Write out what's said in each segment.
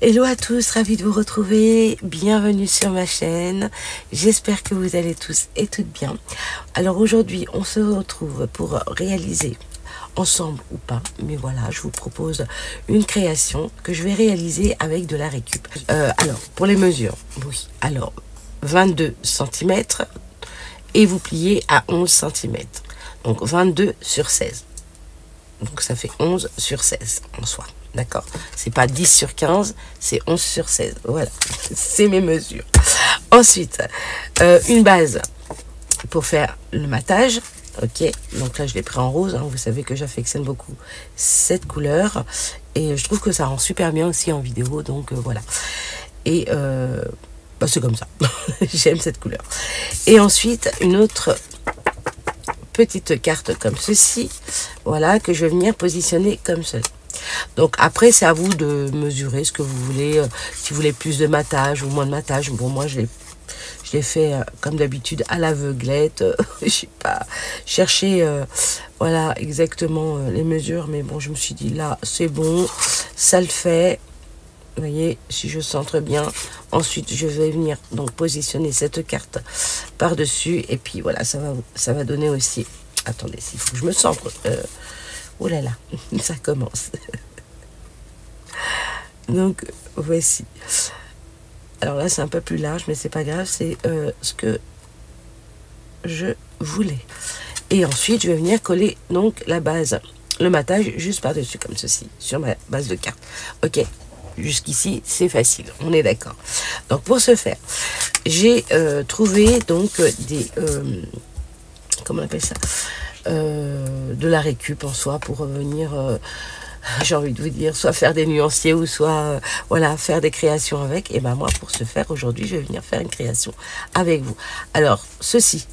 Hello à tous, ravi de vous retrouver, bienvenue sur ma chaîne, j'espère que vous allez tous et toutes bien. Alors aujourd'hui on se retrouve pour réaliser, ensemble ou pas, mais voilà, je vous propose une création que je vais réaliser avec de la récup. Alors pour les mesures, oui, alors 22 cm et vous pliez à 11 cm, donc 22 sur 16, donc ça fait 11 sur 16 en soi. D'accord, c'est pas 10 sur 15, c'est 11 sur 16. Voilà, c'est mes mesures. Ensuite, une base pour faire le matage. Ok, donc là je l'ai pris en rose. Hein. Vous savez que j'affectionne beaucoup cette couleur. Et je trouve que ça rend super bien aussi en vidéo. Donc voilà. Et bah, c'est comme ça. J'aime cette couleur. Et ensuite, une autre petite carte comme ceci. Voilà, que je vais venir positionner comme cela. Donc après c'est à vous de mesurer ce que vous voulez, si vous voulez plus de matage ou moins de matage. Bon, moi je l'ai fait comme d'habitude à l'aveuglette. Je sais pas chercher voilà exactement les mesures, mais bon, je me suis dit là c'est bon, ça le fait. Vous voyez, si je centre bien, ensuite je vais venir donc positionner cette carte par dessus et puis voilà, ça va donner aussi. Attendez, s'il faut que je me centre. Oh là là, ça commence. Donc, voici. Alors là, c'est un peu plus large, mais c'est pas grave. C'est ce que je voulais. Et ensuite, je vais venir coller donc la base, le matage, juste par-dessus, comme ceci, sur ma base de carte. Ok, jusqu'ici, c'est facile. On est d'accord. Donc, pour ce faire, j'ai trouvé donc des... comment on appelle ça, de la récup en soi pour venir, j'ai envie de vous dire, soit faire des nuanciers ou soit voilà, faire des créations avec. Et ben moi, pour ce faire aujourd'hui, je vais venir faire une création avec vous. Alors ceci,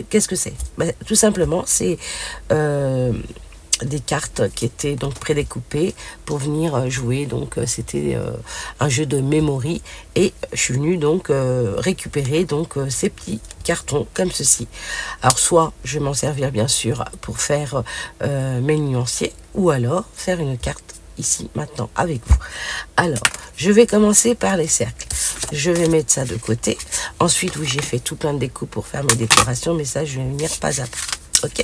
qu'est-ce que c'est? Ben, tout simplement, c'est des cartes qui étaient donc prédécoupées pour venir jouer. Donc c'était un jeu de memory et je suis venue donc récupérer donc ces petits cartons comme ceci. Alors soit je vais m'en servir bien sûr pour faire mes nuanciers ou alors faire une carte ici maintenant avec vous. Alors je vais commencer par les cercles. Je vais mettre ça de côté. Ensuite, oui, j'ai fait tout plein de découpes pour faire mes décorations, mais ça je vais venir pas à pas. Ok,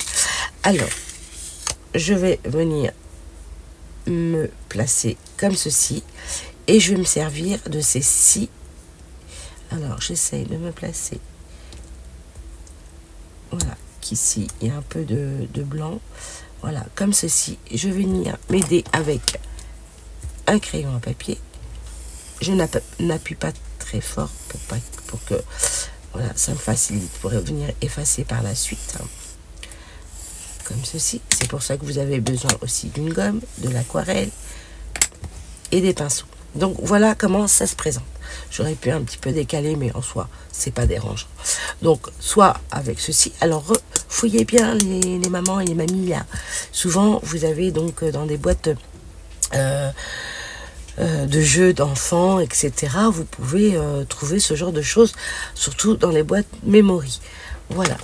alors je vais venir me placer comme ceci et je vais me servir de ces 6. Alors j'essaye de me placer, voilà, qu'ici il y a un peu de blanc, voilà, comme ceci. Je vais venir m'aider avec un crayon à papier. Je n'appuie pas très fort pour que voilà, ça me facilite pour venir effacer par la suite. Comme ceci. C'est pour ça que vous avez besoin aussi d'une gomme, de l'aquarelle et des pinceaux. Donc voilà comment ça se présente. J'aurais pu un petit peu décaler, mais en soi c'est pas dérangeant. Donc soit avec ceci. Alors fouillez bien les mamans et les mamies là. Souvent vous avez donc dans des boîtes de jeux d'enfants, etc. Vous pouvez trouver ce genre de choses, surtout dans les boîtes memory. Voilà.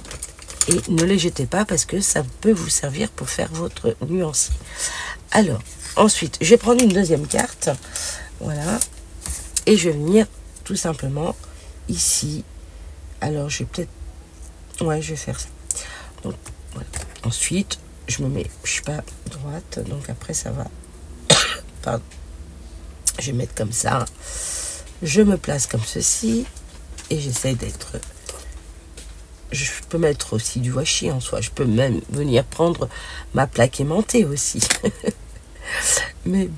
Et ne les jetez pas parce que ça peut vous servir pour faire votre nuancier. Alors, ensuite, je vais prendre une deuxième carte. Voilà. Et je vais venir tout simplement ici. Alors, je vais peut-être... Ouais, je vais faire ça. Donc, voilà. Ensuite, je me mets... Je suis pas droite, donc après, ça va... Pardon. Je vais mettre comme ça. Je me place comme ceci. Et j'essaie d'être... Je peux mettre aussi du washi en soi. Je peux même venir prendre ma plaque aimantée aussi. Mais bon.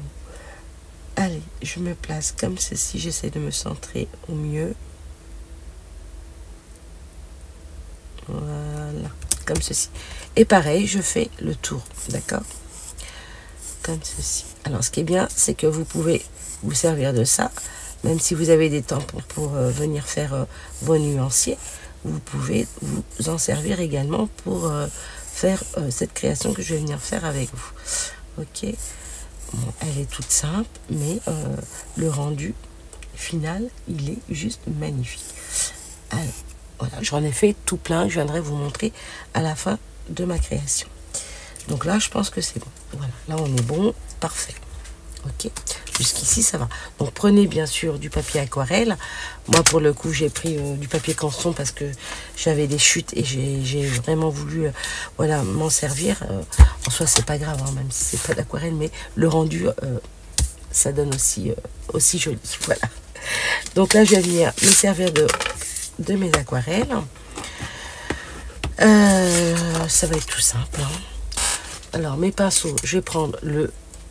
Allez, je me place comme ceci. J'essaie de me centrer au mieux. Voilà. Comme ceci. Et pareil, je fais le tour. D'accord? Comme ceci. Alors, ce qui est bien, c'est que vous pouvez vous servir de ça. Même si vous avez des temps pour venir faire vos nuanciers. Vous pouvez vous en servir également pour faire cette création que je vais venir faire avec vous. Ok, bon, elle est toute simple, mais le rendu final, il est juste magnifique. Alors, voilà, j'en ai fait tout plein, je viendrai vous montrer à la fin de ma création. Donc là, je pense que c'est bon. Voilà, là on est bon, parfait. Ok, Jusqu'ici, ça va. Donc, prenez bien sûr du papier aquarelle. Moi, pour le coup, j'ai pris du papier canson parce que j'avais des chutes et j'ai vraiment voulu voilà, m'en servir. En soi, c'est pas grave, hein, même si c'est pas d'aquarelle, mais le rendu, ça donne aussi joli. Voilà. Donc là, je vais venir me servir de mes aquarelles. Ça va être tout simple. Hein. Alors, mes pinceaux, je vais prendre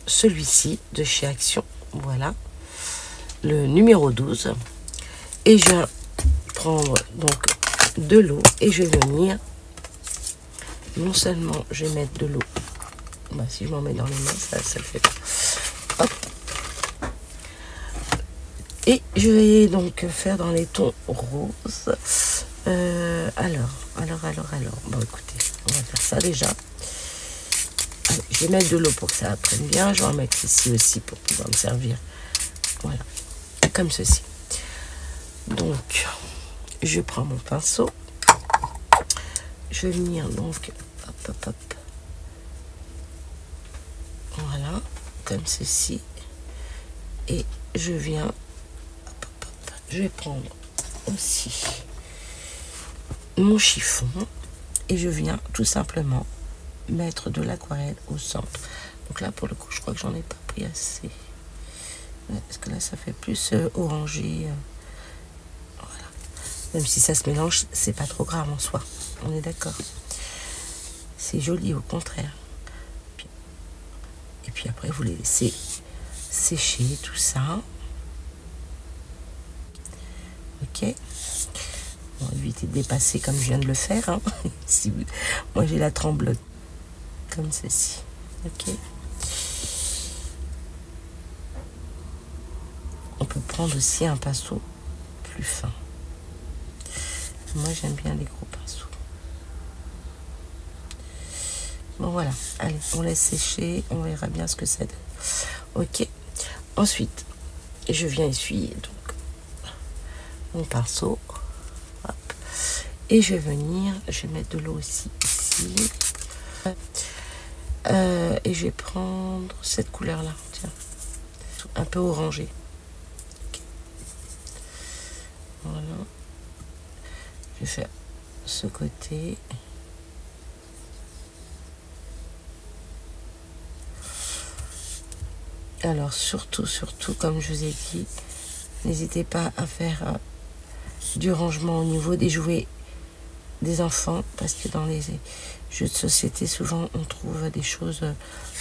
celui-ci de chez Action. Voilà. Le numéro 12. Et je vais prendre donc de l'eau et je vais venir. Non seulement je vais mettre de l'eau. Bah, si je m'en mets dans les mains, ça le fait pas. Hop. Et je vais donc faire dans les tons roses. Alors. Bon, écoutez, on va faire ça déjà. Allez, je vais mettre de l'eau pour que ça prenne bien. Je vais en mettre ici aussi pour pouvoir me servir. Voilà, comme ceci. Donc, je prends mon pinceau. Je vais venir donc, hop. Voilà, comme ceci. Et je viens, je vais prendre aussi mon chiffon et je viens tout simplement mettre de l'aquarelle au centre. Donc là, pour le coup, je crois que j'en ai pas pris assez. Parce que là, ça fait plus orangé. Voilà. Même si ça se mélange, c'est pas trop grave en soi. On est d'accord. C'est joli au contraire. Et puis après, vous les laissez sécher tout ça. Ok. Bon, évitez de dépasser comme je viens de le faire. Hein. Moi, j'ai la tremblote comme ceci. Ok. On peut prendre aussi un pinceau plus fin. Moi, j'aime bien les gros pinceaux. Bon, voilà. Allez, on laisse sécher. On verra bien ce que ça donne. Ok. Ensuite, je viens essuyer donc mon pinceau. Hop. Et je vais venir, je vais mettre de l'eau aussi ici. Et je vais prendre cette couleur-là. Tiens. Un peu orangé. Okay. Voilà. Je vais faire ce côté. Alors surtout, comme je vous ai dit, n'hésitez pas à faire du rangement au niveau des jouets des enfants, parce que dans les jeux de société, souvent on trouve des choses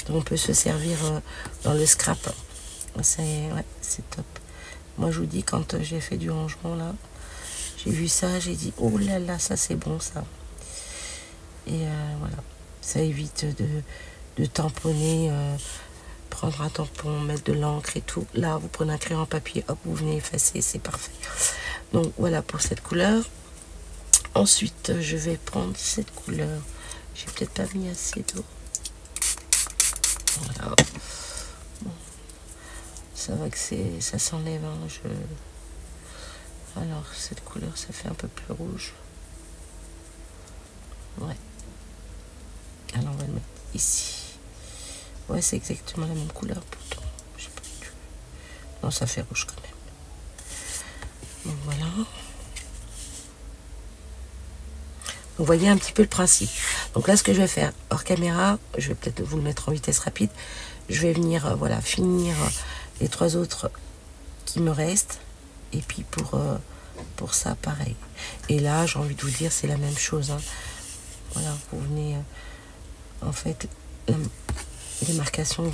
dont on peut se servir dans le scrap. C'est top. Moi je vous dis, quand j'ai fait du rangement là, j'ai vu ça, j'ai dit oh là là, ça c'est bon ça. Et voilà, ça évite de tamponner. Prendre un tampon, mettre de l'encre et tout. Là, vous prenez un crayon papier, hop, vous venez effacer, c'est parfait. Donc, voilà pour cette couleur. Ensuite, je vais prendre cette couleur. J'ai peut-être pas mis assez d'eau. Voilà. Bon. Ça va que ça s'enlève. Hein, Alors, cette couleur, ça fait un peu plus rouge. Ouais. Alors, on va le mettre ici. Ouais, c'est exactement la même couleur pourtant. Je sais pas du tout. Non, ça fait rouge quand même. Donc voilà. Vous voyez un petit peu le principe. Donc là, ce que je vais faire hors caméra, je vais peut-être vous le mettre en vitesse rapide. Je vais venir, voilà, finir les 3 autres qui me restent. Et puis pour ça, pareil. Et là, j'ai envie de vous dire, c'est la même chose. Hein. Voilà, vous venez, en fait, les marcations,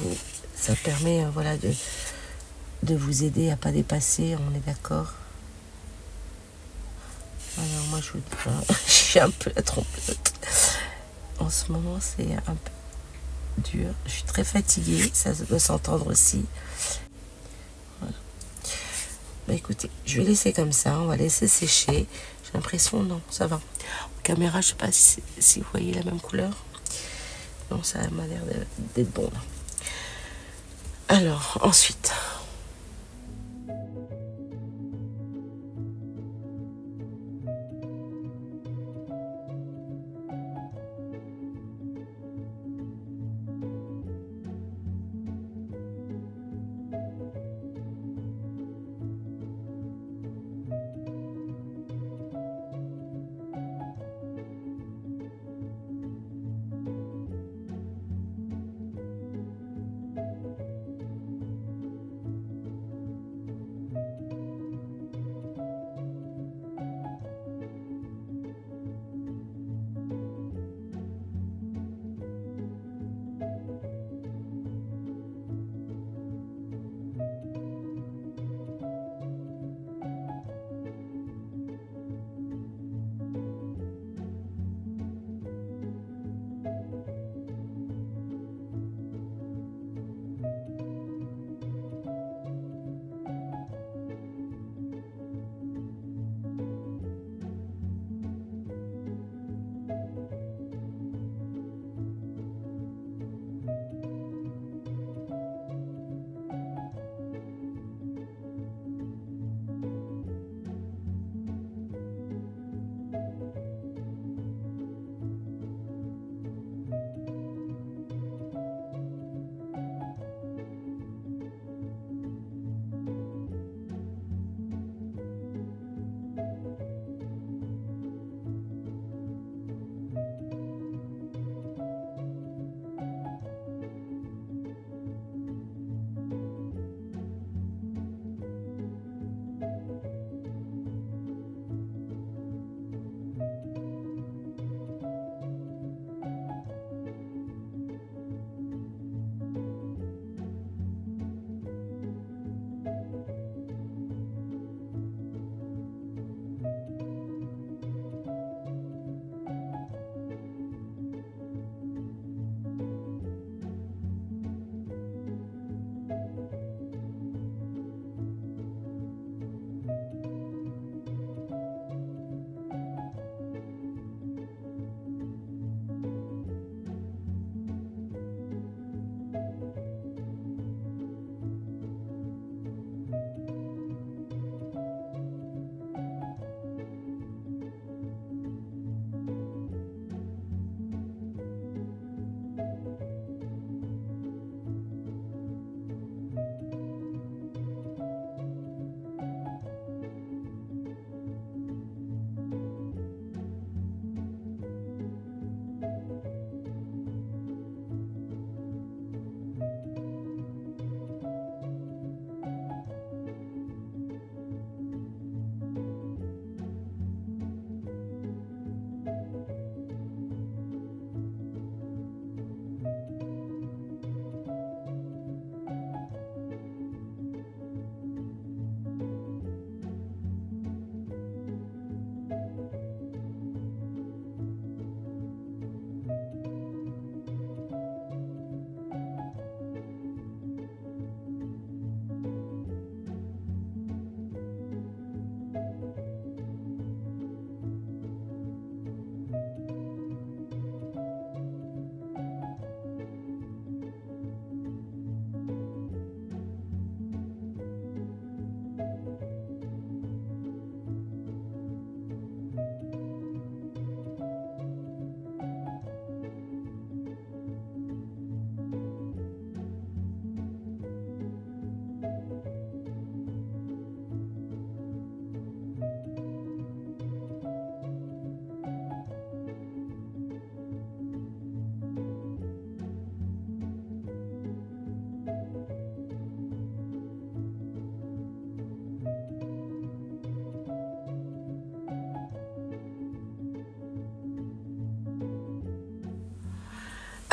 ça permet voilà, de vous aider à pas dépasser, on est d'accord. Alors moi je vous dis, j'ai un peu la trompelote. En ce moment c'est un peu dur. Je suis très fatiguée, ça doit s'entendre aussi. Voilà. Bah écoutez, je vais laisser comme ça, on va laisser sécher. J'ai l'impression, non, ça va. En caméra, je sais pas si vous voyez la même couleur. Non, ça m'a l'air d'être bon là. Alors, ensuite.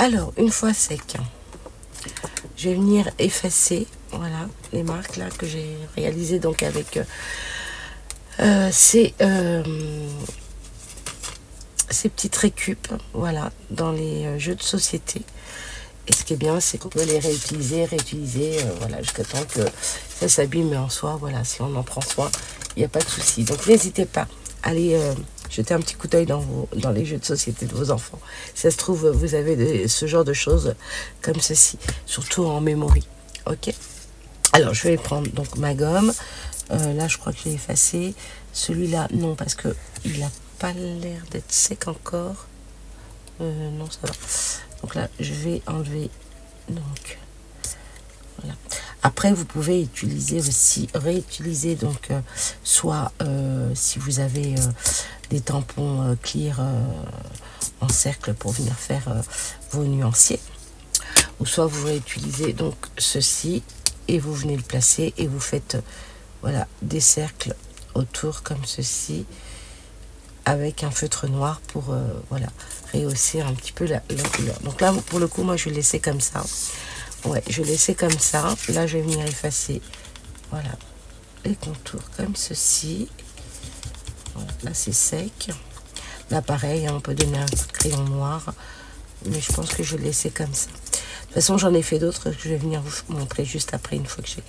Alors, une fois sec, je vais venir effacer, voilà, les marques là que j'ai réalisées donc avec ces petites récup, voilà, dans les jeux de société. Et ce qui est bien, c'est qu'on peut les réutiliser, voilà, jusqu'à temps que ça s'abîme. Mais en soi, voilà, si on en prend soin, il n'y a pas de souci. Donc n'hésitez pas à aller jeter un petit coup d'œil dans les jeux de société de vos enfants. Si ça se trouve, vous avez ce genre de choses comme ceci, surtout en memory. Ok. Alors, je vais prendre donc ma gomme. Là, je crois que j'ai effacé. Celui-là, non, parce que il n'a pas l'air d'être sec encore. Non, ça va. Donc là, je vais enlever. Donc, voilà. Après, vous pouvez utiliser aussi, réutiliser, donc, soit si vous avez des tampons clear en cercle pour venir faire vos nuanciers, ou soit vous réutilisez donc ceci et vous venez le placer et vous faites voilà, des cercles autour comme ceci avec un feutre noir pour voilà, rehausser un petit peu la couleur. Donc là, pour le coup, moi, je vais laisser comme ça. Ouais, je vais laisser comme ça. Là, je vais venir effacer, voilà, les contours comme ceci. Voilà, là, c'est sec. Là, pareil, hein, on peut donner un coup de crayon noir. Mais je pense que je vais laisser comme ça. De toute façon, j'en ai fait d'autres que je vais venir vous montrer juste après, une fois que j'ai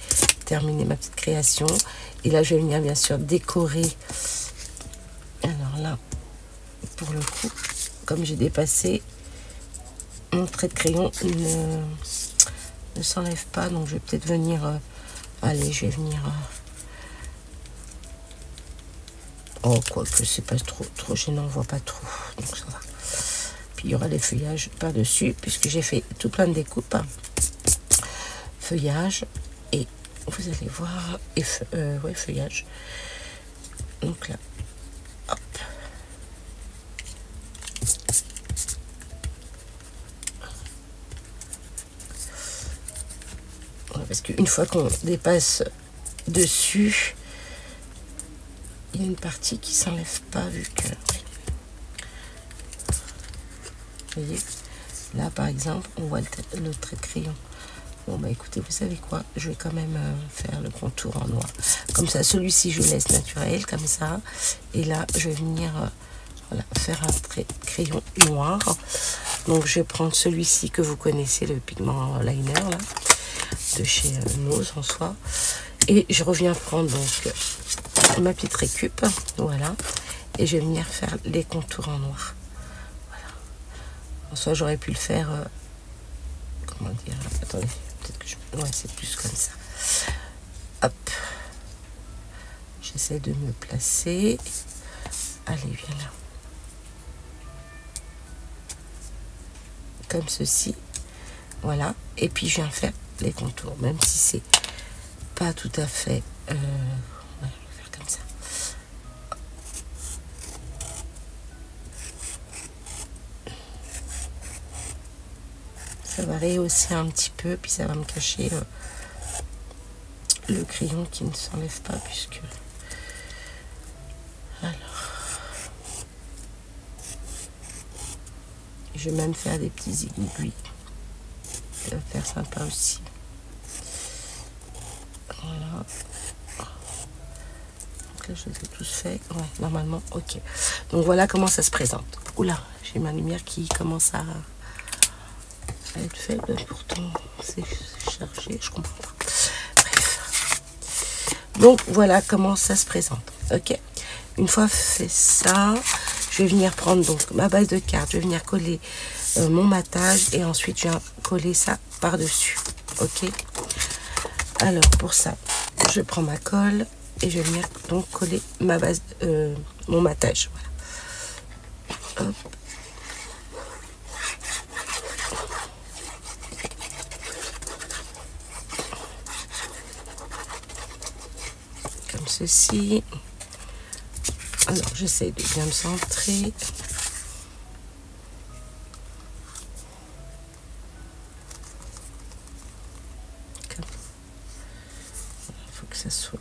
terminé ma petite création. Et là, je vais venir, bien sûr, décorer. Alors là, pour le coup, comme j'ai dépassé, mon trait de crayon ne s'enlève pas. Donc, je vais peut-être venir... allez, je vais venir... oh, quoique, c'est pas trop gênant, on voit pas trop. Donc, ça va. Puis, il y aura les feuillages par-dessus, puisque j'ai fait tout plein de découpes. Hein. Feuillage. Et vous allez voir... ouais, feuillage. Donc là, hop. Parce qu'une fois qu'on dépasse dessus, il y a une partie qui s'enlève pas vu que... Vous voyez, là par exemple, on voit le trait de crayon. Bon bah écoutez, vous savez quoi, je vais quand même faire le contour en noir. Comme ça, celui-ci je laisse naturel, comme ça. Et là, je vais venir voilà, faire un trait de crayon noir. Donc je vais prendre celui-ci que vous connaissez, le pigment liner là, de chez Nose en soi. Et je reviens prendre donc ma petite récup, voilà. Et je vais venir faire les contours en noir. Voilà. En soi, j'aurais pu le faire... comment dire, attendez, peut-être que je... ouais, c'est plus comme ça. Hop. J'essaie de me placer. Allez, viens là. Comme ceci. Voilà. Et puis, je viens faire les contours, même si c'est pas tout à fait... ouais, je vais faire comme ça. Ça va rehausser un petit peu, puis ça va me cacher le crayon qui ne s'enlève pas, puisque... Alors... je vais même faire des petits aiguilles. Ça va faire sympa aussi. Voilà. Donc là, je les ai tous faits. Ouais, normalement, ok. Donc voilà comment ça se présente. Oula, j'ai ma lumière qui commence à être faible. Pourtant, c'est chargé. Je comprends pas. Bref. Donc voilà comment ça se présente. Ok. Une fois fait ça, je vais venir prendre donc ma base de carte. Je vais venir coller mon matage et ensuite je viens coller ça par-dessus. Ok. Alors pour ça, je prends ma colle et je vais venir donc coller ma base, mon matage. Voilà. Hop. Comme ceci. Alors j'essaie de bien me centrer. Ça soit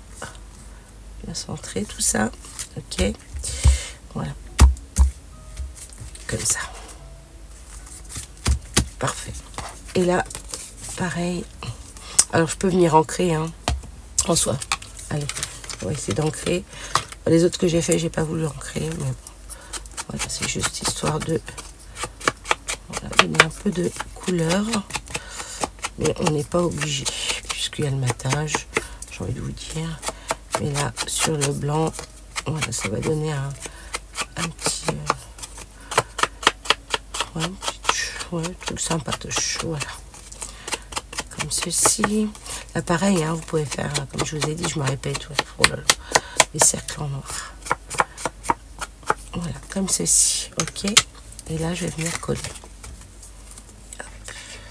bien centré tout ça. Ok, voilà, comme ça, parfait. Et là, pareil. Alors, je peux venir ancrer, hein, en soi. Allez, on va essayer d'ancrer. Les autres que j'ai fait, j'ai pas voulu ancrer, mais bon. Voilà, c'est juste histoire de voilà, donner un peu de couleur. Mais on n'est pas obligé, puisqu'il y a le matage, j'ai envie de vous dire. Mais là, sur le blanc, voilà, ça va donner un petit... ouais, truc sympatoche, voilà. Comme ceci. Là, pareil, hein, vous pouvez faire, comme je vous ai dit, je me répète, ouais, oh là là, les cercles en noir. Voilà, comme ceci, ok. Et là, je vais venir coller.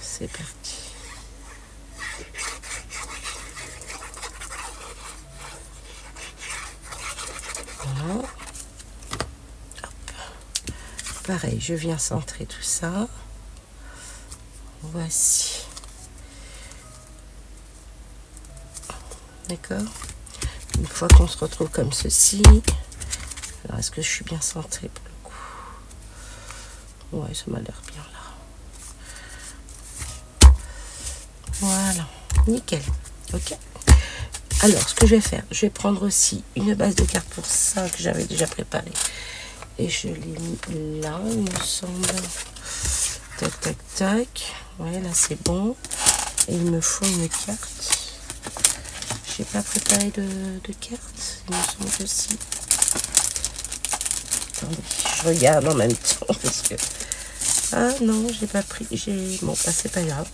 C'est parti. Voilà. Hop. Pareil, je viens centrer tout ça. Voici. D'accord. Une fois qu'on se retrouve comme ceci. Alors, est-ce que je suis bien centrée pour le coup? Ouais, ça m'a l'air bien là. Voilà. Nickel. Ok. Alors, ce que je vais faire, je vais prendre aussi une base de cartes pour ça que j'avais déjà préparée. Et je l'ai mis là, il me semble. Tac, tac, tac. Ouais, là, c'est bon. Et il me faut une carte. J'ai pas préparé de carte. Il me semble que si. Attendez, je regarde en même temps parce que... Ah non, j'ai pas pris. Bon, bah, c'est pas grave.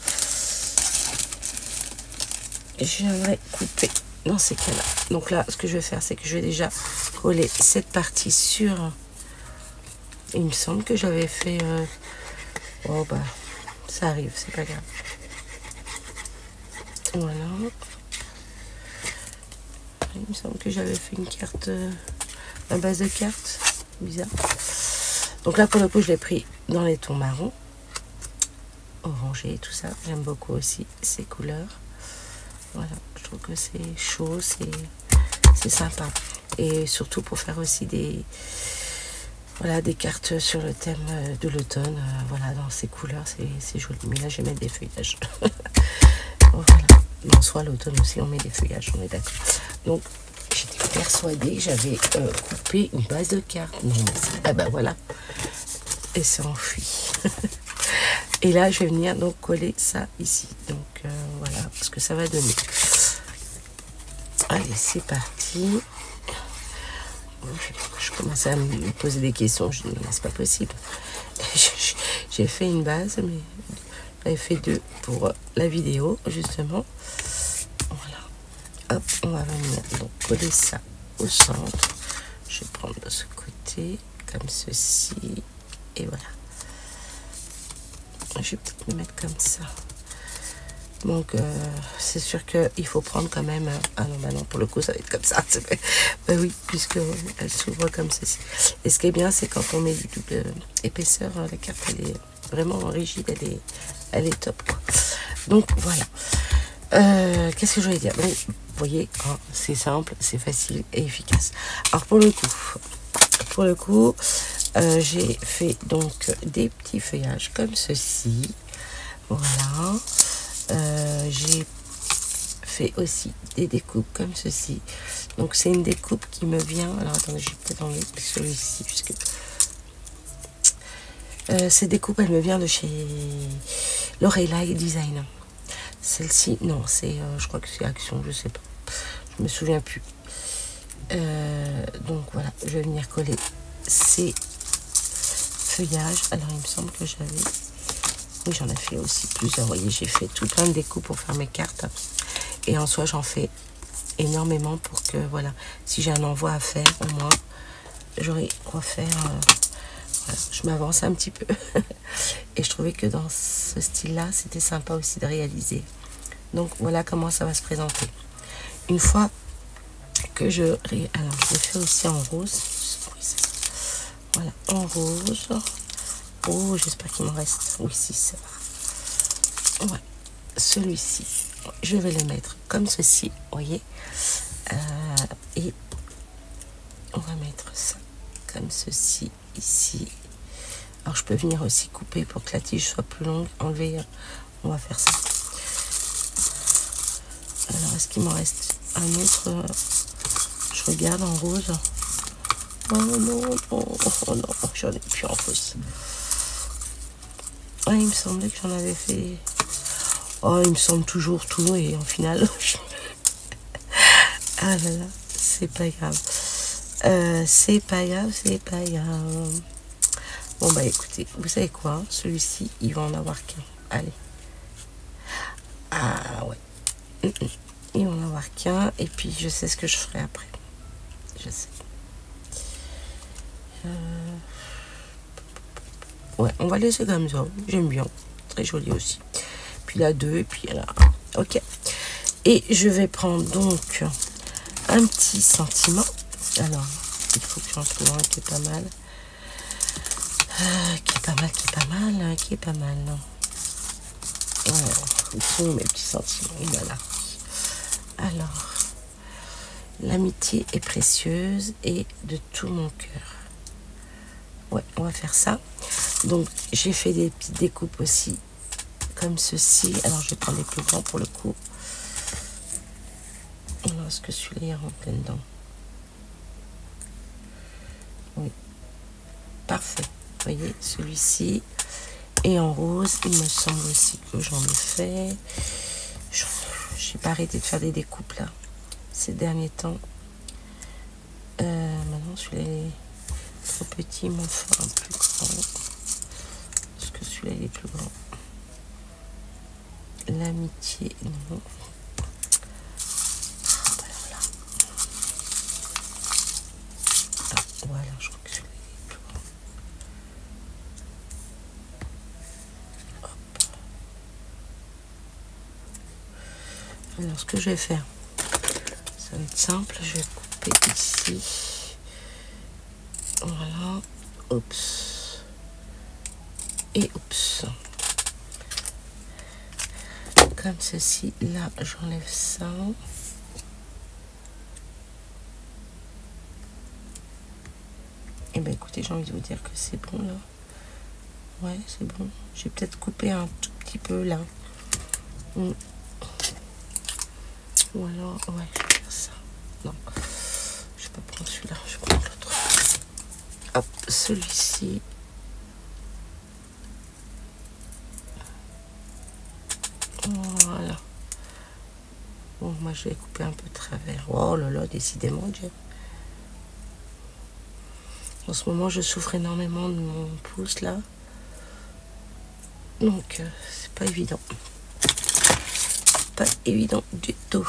J'aimerais couper dans ces cas-là. Donc là, ce que je vais faire, c'est que je vais déjà coller cette partie sur... Il me semble que j'avais fait... Oh bah, ça arrive, c'est pas grave. Voilà. Il me semble que j'avais fait une carte... à base de cartes. Bizarre. Donc là, pour le coup, je l'ai pris dans les tons marron. Orangé et tout ça. J'aime beaucoup aussi ces couleurs. Voilà, je trouve que c'est chaud, c'est sympa. Et surtout pour faire aussi des cartes sur le thème de l'automne. Voilà, dans ces couleurs, c'est joli. Mais là, je vais mettre des feuillages. Voilà. Mais en soi, l'automne aussi, on met des feuillages, on est d'accord. Donc, j'étais persuadée que j'avais coupé une base de cartes. Non, mais ah ben voilà. Et c'est enfui. Et là, je vais venir donc coller ça ici. Donc, voilà, ce que ça va donner. Allez, c'est parti. Je commençais à me poser des questions. Je dis, mais c'est pas possible. J'ai fait une base, mais j'avais fait deux pour la vidéo, justement. Voilà. Hop, on va venir donc coller ça au centre. Je vais prendre de ce côté, comme ceci. Et voilà. Je vais peut-être me mettre comme ça. Donc, c'est sûr qu'il faut prendre quand même... Ah non, bah non, pour le coup, ça va être comme ça. Bah oui, puisqu'elle s'ouvre comme ceci. Et ce qui est bien, c'est quand on met du double épaisseur, la carte, elle est vraiment rigide, elle est top, quoi. Donc, voilà. Qu'est-ce que je voulais dire? Donc, vous voyez, hein, c'est simple, c'est facile et efficace. Alors, pour le coup, j'ai fait donc des petits feuillages comme ceci. Voilà. J'ai fait aussi des découpes comme ceci. Donc c'est une découpe qui me vient... Alors attendez, je vais peut-être enlever celui-ci puisque... cette découpe, elle me vient de chez Lorelai Design. Celle-ci, non, c'est... je crois que c'est Action, je sais pas. Je me souviens plus. Donc voilà, je vais venir coller ces feuillages. Alors il me semble que j'avais... Oui, j'en ai fait aussi plusieurs. Vous voyez, j'ai fait tout plein de découpes pour faire mes cartes. Et en soi, j'en fais énormément pour que, voilà, si j'ai un envoi à faire, au moins, j'aurai quoi faire. Voilà, je m'avance un petit peu. Et je trouvais que dans ce style-là, c'était sympa aussi de réaliser. Donc, voilà comment ça va se présenter. Une fois que Alors, je le fais aussi en rose. Oui, c'est ça. Voilà, en rose. Oh, j'espère qu'il m'en reste. Oui, si, ça va. Ouais, celui-ci, je vais le mettre comme ceci, vous voyez. Et on va mettre ça comme ceci, ici. Alors je peux venir aussi couper pour que la tige soit plus longue, enlever, on va faire ça. Alors est-ce qu'il m'en reste un autre? Je regarde en rose. Oh non, oh non, j'en ai plus en fausse. Ah, il me semblait que j'en avais fait. Oh, il me semble toujours tout et en final. Ah là là, c'est pas grave. C'est pas grave, c'est pas grave. Bon bah écoutez, vous savez quoi? Celui-ci, il va en avoir qu'un. Allez. Ah ouais. Il va en avoir qu'un et puis je sais ce que je ferai après. Je sais. Ouais, on va laisser comme ça. J'aime bien. Très joli aussi. Puis là, 2 et puis là. Ok. Et je vais prendre donc un petit sentiment. Alors, il faut que j'en trouve un qui est pas mal. Qui est pas mal, qui est pas mal, qui est pas mal. Alors, où sont mes petits sentiments? Voilà. Alors, l'amitié est précieuse et de tout mon cœur. Ouais, on va faire ça. Donc, j'ai fait des petites découpes aussi, comme ceci. Alors, je vais prendre les plus grands pour le coup. Alors, est-ce que celui-là est rentré dedans? Oui. Parfait. Vous voyez, celui-ci est en rose. Il me semble aussi que j'en ai fait. Je n'ai pas arrêté de faire des découpes, là, ces derniers temps. Maintenant, celui-là est trop petit. Il m'en faut un plus grand. Parce que celui-là, il est plus grand. L'amitié, non. Voilà, je crois que celui-là est plus grand. Hop. Alors, ce que je vais faire, ça va être simple. Je vais couper ici. Voilà. Oups. Et oups. Comme ceci. Là, j'enlève ça. Et ben écoutez, j'ai envie de vous dire que c'est bon là. Ouais, c'est bon. J'ai peut-être coupé un tout petit peu là. Ou alors, ouais, je vais faire ça. Non, je vais pas prendre celui-là, je vais prendre l'autre. Hop, celui-ci. Voilà. Bon, moi je vais couper un peu de travers. Oh là là, décidément, Dieu. En ce moment, je souffre énormément de mon pouce là. Donc, c'est pas évident. Pas évident du tout.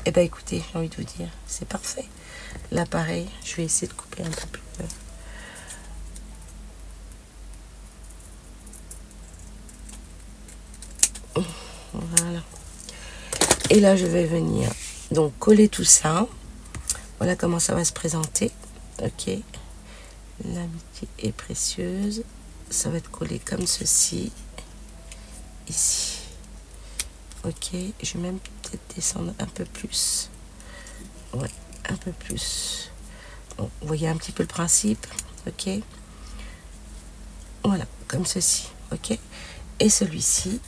Et ben écoutez, j'ai envie de vous dire, c'est parfait. Là, pareil, je vais essayer de couper un peu plus. Voilà. Et là, je vais venir donc coller tout ça. Voilà comment ça va se présenter. Ok. L'amitié est précieuse. Ça va être collé comme ceci. Ici. Ok. Je vais même peut-être descendre un peu plus. Ouais, un peu plus. Bon, vous voyez un petit peu le principe. Ok. Voilà, comme ceci. Ok. Et celui-ci.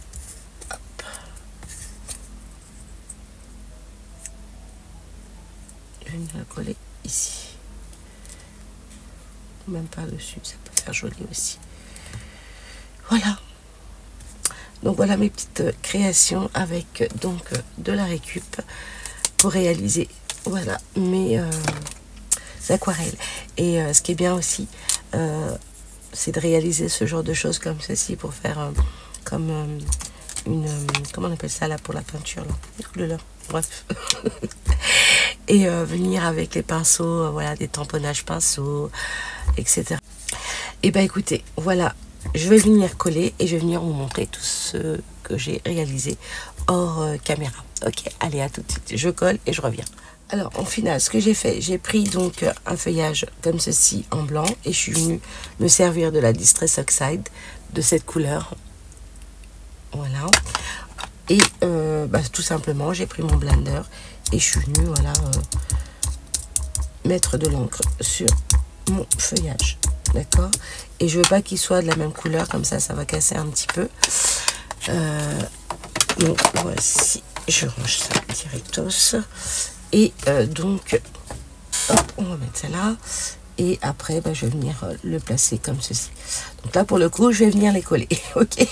Hop. Je vais venir le coller ici. Même par dessus, ça peut faire joli aussi. Voilà. Donc voilà mes petites créations avec donc de la récup pour réaliser voilà mes aquarelles. Et ce qui est bien aussi, c'est de réaliser ce genre de choses comme ceci pour faire comme une comment on appelle ça là pour la peinture là, bref. Et venir avec les pinceaux, voilà, des tamponnages pinceaux, etc. Et ben écoutez, voilà, je vais venir coller et je vais venir vous montrer tout ce que j'ai réalisé hors caméra. Ok, allez, à tout de suite, je colle et je reviens. Alors, en final, ce que j'ai fait, j'ai pris donc un feuillage comme ceci en blanc et je suis venue me servir de la Distress Oxide de cette couleur. Voilà. Et tout simplement, j'ai pris mon blender et je suis venue, voilà, mettre de l'encre sur mon feuillage. d'accord? Et je veux pas qu'il soit de la même couleur, comme ça va casser un petit peu. Donc voici, je range ça directos. Et donc, hop, on va mettre ça là. Et après, je vais venir le placer comme ceci. Donc là, pour le coup, je vais venir les coller. Ok.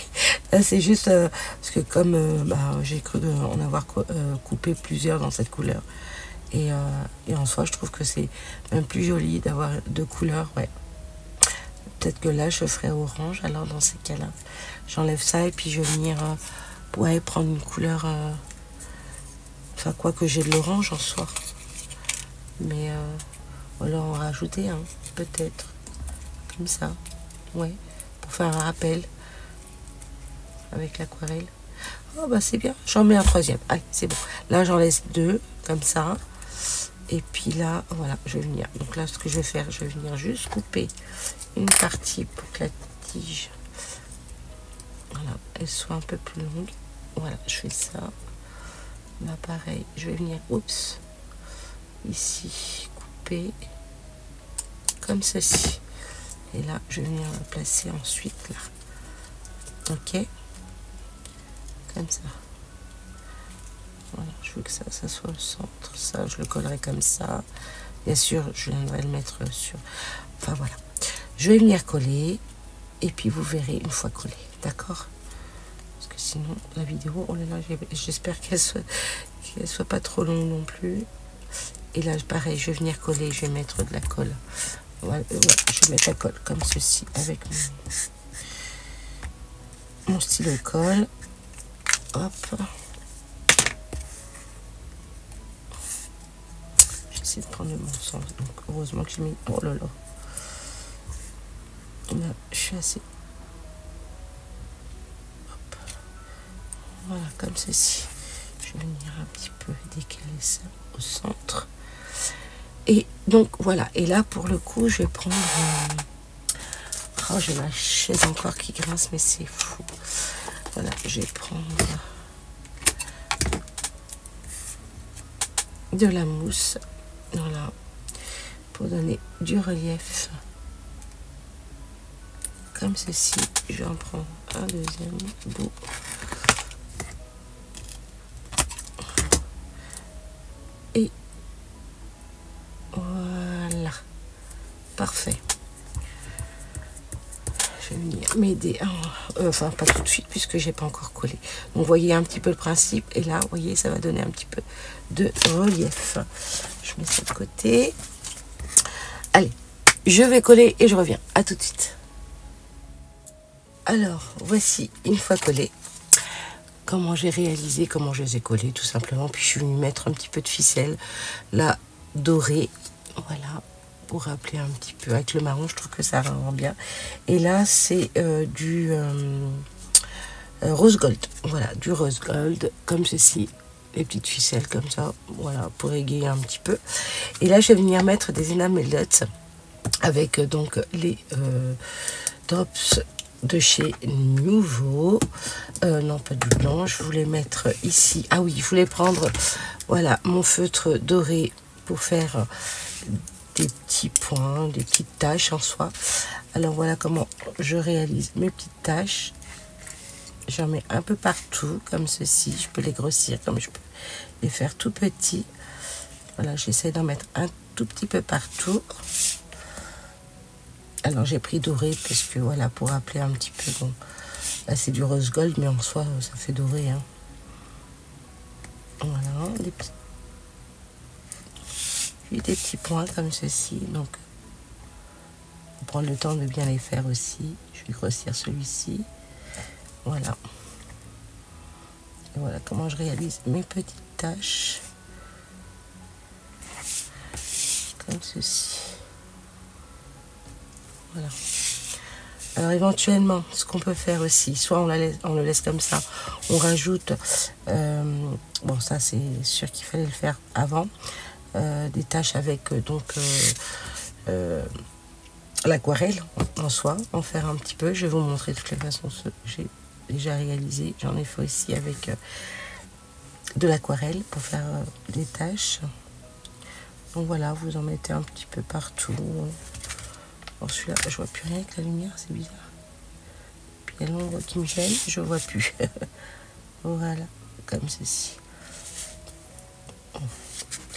Là, c'est juste parce que comme j'ai cru en avoir coupé plusieurs dans cette couleur. Et en soi, je trouve que c'est même plus joli d'avoir deux couleurs. Ouais. Peut-être que là, je ferai orange. Alors, dans ces cas-là, j'enlève ça et puis je vais venir prendre une couleur. Enfin, quoi que j'ai de l'orange en soi. Mais voilà, en rajouter un, peut-être. Comme ça. Ouais. Pour faire un rappel. Avec l'aquarelle. Oh, c'est bien. J'en mets un troisième. Allez, c'est bon. Là, j'en laisse deux. Comme ça. Et puis là, voilà, je vais venir. Donc là, ce que je vais faire, je vais venir juste couper une partie pour que la tige, voilà, elle soit un peu plus longue. Voilà, je fais ça. Là, pareil, je vais venir, oups, ici, couper comme ceci. Et là, je vais venir la placer ensuite là. Ok, comme ça. Voilà, je veux que ça soit au centre. Ça, je le collerai comme ça. Bien sûr, je viendrai le mettre sur... Enfin, voilà. Je vais venir coller. Et puis, vous verrez une fois collé. D'accord? Parce que sinon, la vidéo, oh là là, j'espère qu'elle soit pas trop longue non plus. Et là, pareil, je vais venir coller. Je vais mettre de la colle. Voilà, je vais mettre la colle comme ceci. Avec mon stylo colle. Hop. J'essaie de prendre le bon sens. Donc, heureusement que j'ai mis... Oh là là. Là, je suis assez... Hop. Voilà, comme ceci. Je vais venir un petit peu décaler ça au centre. Et donc, voilà. Et là, pour le coup, je vais prendre... Oh, j'ai ma chaise encore qui grince, mais c'est fou. Voilà, je vais prendre... de la mousse. Voilà. Pour donner du relief. Comme ceci. Je vais en prendre un deuxième bout. Et voilà. Parfait. Je vais venir m'aider. Enfin, pas tout de suite puisque j'ai pas encore collé. Donc, vous voyez un petit peu le principe. Et là, vous voyez, ça va donner un petit peu de relief. Je mets ça de côté. Allez, je vais coller et je reviens. À tout de suite. Alors, voici une fois collé. Comment j'ai réalisé, comment je les ai collés, tout simplement. Puis je suis venue mettre un petit peu de ficelle, là, dorée. Voilà, pour rappeler un petit peu. Avec le marron, je trouve que ça rend bien. Et là, c'est du rose gold. Voilà, du rose gold, comme ceci. Les petites ficelles comme ça, voilà, pour égayer un petit peu. Et là, je vais venir mettre des enamel dots avec donc les drops de chez Nouveau. Non, pas du blanc. Je voulais mettre ici. Ah oui, je voulais prendre, voilà, mon feutre doré pour faire des petits points, des petites taches en soi. Alors voilà comment je réalise mes petites taches. J'en mets un peu partout, comme ceci. Je peux les grossir, comme je peux les faire tout petits. Voilà, j'essaie d'en mettre un tout petit peu partout. Alors, j'ai pris doré, parce que, voilà, pour rappeler un petit peu, bon, là, c'est du rose gold, mais en soi, ça fait doré, hein. Voilà, des petits points, comme ceci. Donc, on prend le temps de bien les faire aussi. Je vais grossir celui-ci. Voilà. Et voilà comment je réalise mes petites taches. Comme ceci. Voilà. Alors éventuellement, ce qu'on peut faire aussi, soit on le laisse comme ça, on rajoute, bon ça c'est sûr qu'il fallait le faire avant, des taches avec donc l'aquarelle en soi, en faire un petit peu. Je vais vous montrer de toutes les façons ce que j'ai déjà réalisé. J'en ai fait aussi avec de l'aquarelle pour faire des taches. Donc voilà, vous en mettez un petit peu partout. Alors celui-là, je vois plus rien avec la lumière, c'est bizarre. Puis il y a l'ombre qui me gêne, je vois plus. Voilà, comme ceci.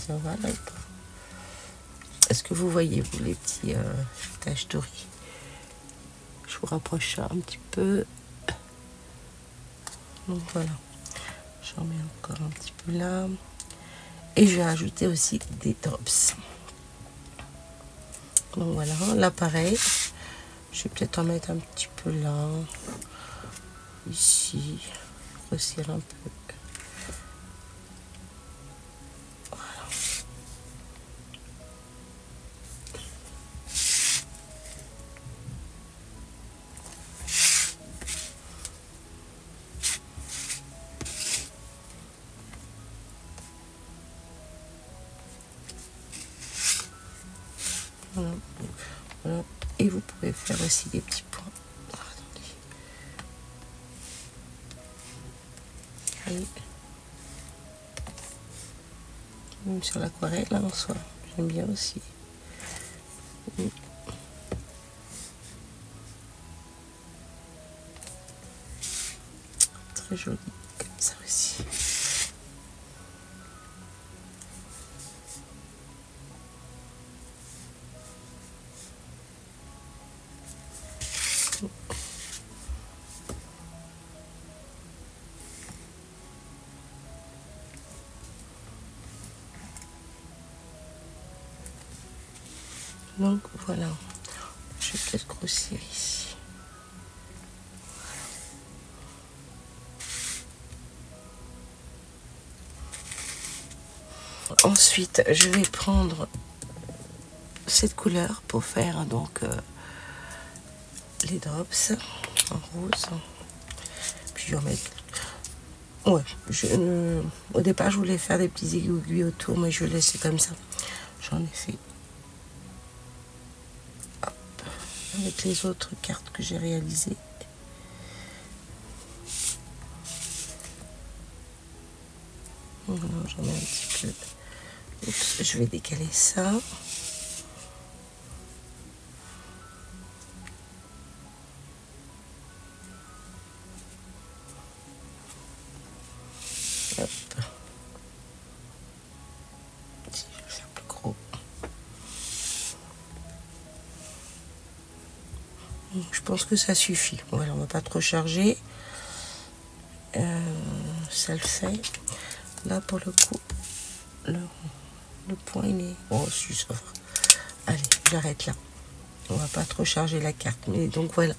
Ça va là ou pas? Est-ce que vous voyez, vous, les petits taches dorées? Je vous rapproche ça un petit peu. Donc voilà, j'en mets encore un petit peu là. Et je vais rajouter aussi des drops. Donc voilà, là pareil. Je vais peut-être en mettre un petit peu là. Ici. Grossir un peu. Voilà. Voilà. Voilà. Et vous pouvez faire aussi des petits points. Attendez. Même sur l'aquarelle, là en soi, j'aime bien aussi. Très joli, comme ça aussi. Donc voilà, je vais peut-être grossir ici. Ensuite, je vais prendre cette couleur pour faire donc les drops en rose. Puis je vais en mettre. Ouais, au départ, je voulais faire des petits aiguilles autour, mais je vais laisser comme ça. J'en ai fait. Avec les autres cartes que j'ai réalisées. J'en ai un petit peu. Oups, je vais décaler ça. Hop. Si je vais faire plus gros. Je pense que ça suffit. Voilà, on va pas trop charger. Ça le fait. Là, pour le coup, le point, il est... Oh, si, ça va. Allez, j'arrête là. On va pas trop charger la carte. Mais donc, voilà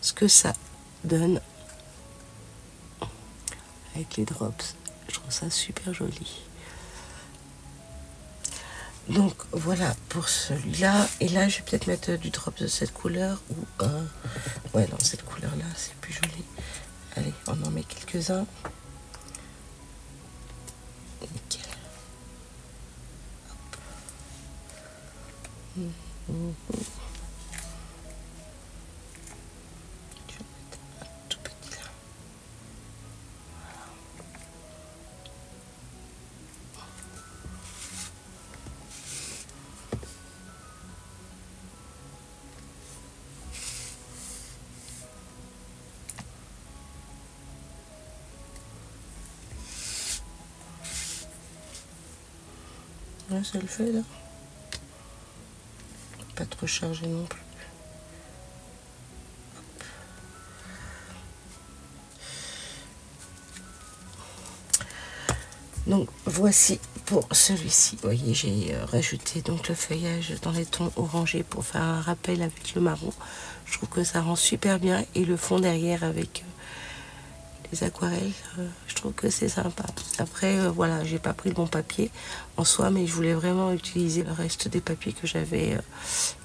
ce que ça donne avec les drops. Je trouve ça super joli. Donc, voilà pour celui-là. Et là, je vais peut-être mettre du drop de cette couleur. Ou ouais, non, cette couleur-là, c'est plus joli. Allez, on en met quelques-uns. Nickel. Je vais mettre un tout petit là. Là, ça le fait là. Pas trop chargé non plus. Donc voici pour celui-ci. Vous voyez, j'ai rajouté donc le feuillage dans les tons orangés pour faire un rappel avec le marron. Je trouve que ça rend super bien. Et le fond derrière avec les aquarelles, je trouve que c'est sympa. Après, voilà, j'ai pas pris le bon papier en soi, mais je voulais vraiment utiliser le reste des papiers que j'avais,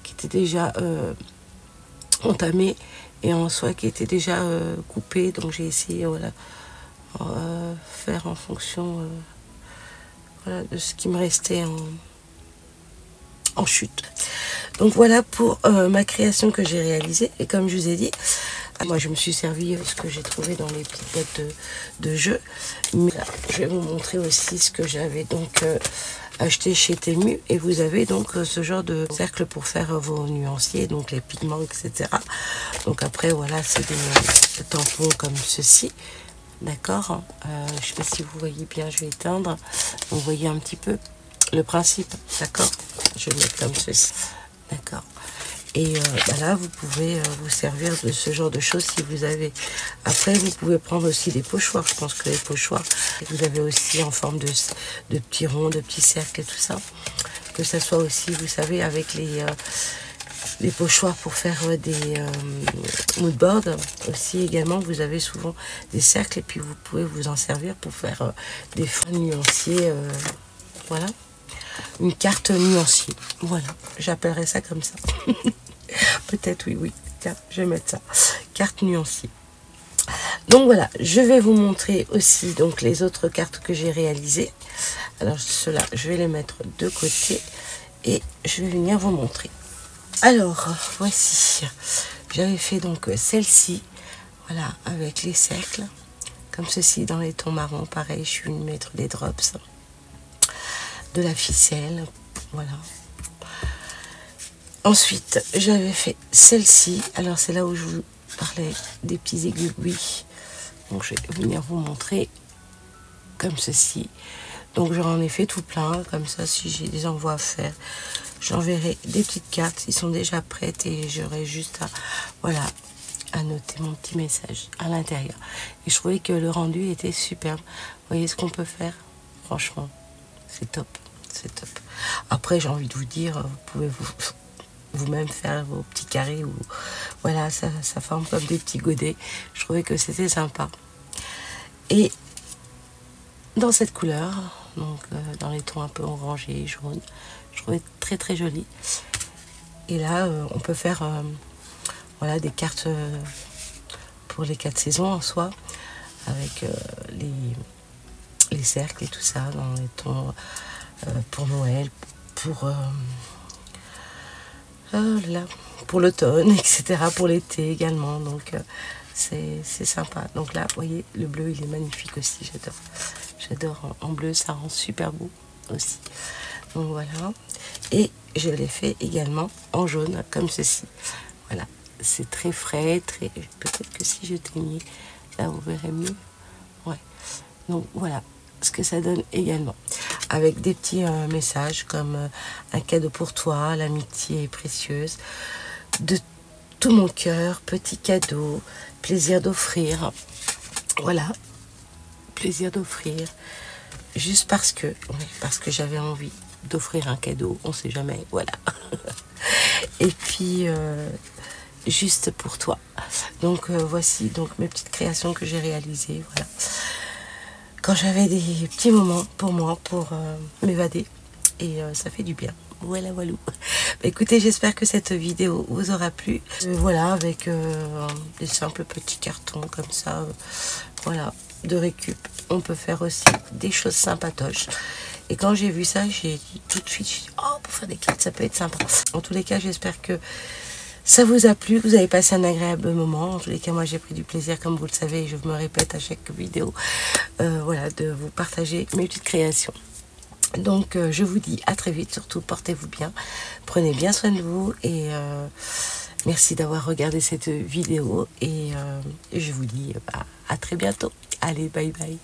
qui étaient déjà entamés et en soi qui étaient déjà coupés. Donc j'ai essayé, voilà, faire en fonction voilà, de ce qui me restait en chute. Donc voilà pour ma création que j'ai réalisée. Et comme je vous ai dit, moi je me suis servi ce que j'ai trouvé dans les petites boîtes de jeu. Mais là, je vais vous montrer aussi ce que j'avais donc acheter chez Temu et vous avez donc ce genre de cercle pour faire vos nuanciers, donc les pigments, etc. Donc après, voilà, c'est des tampons comme ceci. D'accord, je ne sais pas si vous voyez bien, je vais éteindre. Vous voyez un petit peu le principe, d'accord. Je vais le mettre comme ceci, d'accord. Et là, vous pouvez vous servir de ce genre de choses si vous avez. Après, vous pouvez prendre aussi des pochoirs. Je pense que les pochoirs, vous avez aussi en forme de petits ronds, de petits cercles et tout ça. Que ça soit aussi, vous savez, avec les pochoirs pour faire des moodboards. Aussi, également, vous avez souvent des cercles et puis vous pouvez vous en servir pour faire des fonds nuanciers. Voilà. Une carte nuancier. Voilà. J'appellerais ça comme ça. Peut-être, oui. Tiens, je vais mettre ça. Carte nuancier. Donc voilà, je vais vous montrer aussi donc les autres cartes que j'ai réalisées. Alors ceux-là, je vais les mettre de côté et je vais venir vous montrer. Alors, voici. J'avais fait donc celle-ci, voilà, avec les cercles, comme ceci dans les tons marrons. Pareil, je suis venue mettre des drops, de la ficelle, voilà. Ensuite, j'avais fait celle-ci. Alors, c'est là où je vous parlais des petits aiguilles. Donc, je vais venir vous montrer comme ceci. Donc, j'en ai fait tout plein. Comme ça, si j'ai des envois à faire, j'enverrai des petites cartes. Ils sont déjà prêtes et j'aurai juste à, voilà, à noter mon petit message à l'intérieur. Et je trouvais que le rendu était superbe. Vous voyez ce qu'on peut faire? Franchement, c'est top. C'est top. Après, j'ai envie de vous dire, vous pouvez vous-même faire vos petits carrés ou voilà, ça forme comme des petits godets. Je trouvais que c'était sympa. Et dans cette couleur, donc dans les tons un peu orangés, jaunes, je trouvais très très joli. Et là, on peut faire voilà, des cartes pour les 4 saisons en soi, avec les cercles et tout ça, dans les tons pour Noël, pour l'automne, etc., pour l'été également. Donc c'est sympa. Donc là, vous voyez, le bleu, il est magnifique aussi, j'adore. J'adore en bleu, ça rend super beau aussi. Donc voilà. Et je l'ai fait également en jaune, comme ceci. Voilà, c'est très frais, très. Peut-être que si je teignais, là vous verrez mieux. Ouais. Donc voilà ce que ça donne également. Avec des petits messages comme un cadeau pour toi, l'amitié est précieuse. De tout mon cœur, petit cadeau, plaisir d'offrir. Voilà, plaisir d'offrir. Juste parce que j'avais envie d'offrir un cadeau, on sait jamais, voilà. Et puis juste pour toi. Donc voici donc mes petites créations que j'ai réalisées, voilà. Quand j'avais des petits moments pour moi, pour m'évader, et ça fait du bien. Voilà, voilà. Écoutez, j'espère que cette vidéo vous aura plu. Voilà, avec des simples petits cartons comme ça, voilà, de récup. On peut faire aussi des choses sympatoches. Et quand j'ai vu ça, j'ai dit tout de suite, oh, pour faire des cartes, ça peut être sympa. En tous les cas, j'espère que ça vous a plu, vous avez passé un agréable moment. En tous les cas, moi, j'ai pris du plaisir, comme vous le savez, je me répète à chaque vidéo, voilà, de vous partager mes petites créations. Donc, je vous dis à très vite, surtout, portez-vous bien, prenez bien soin de vous et merci d'avoir regardé cette vidéo et je vous dis à très bientôt. Allez, bye bye.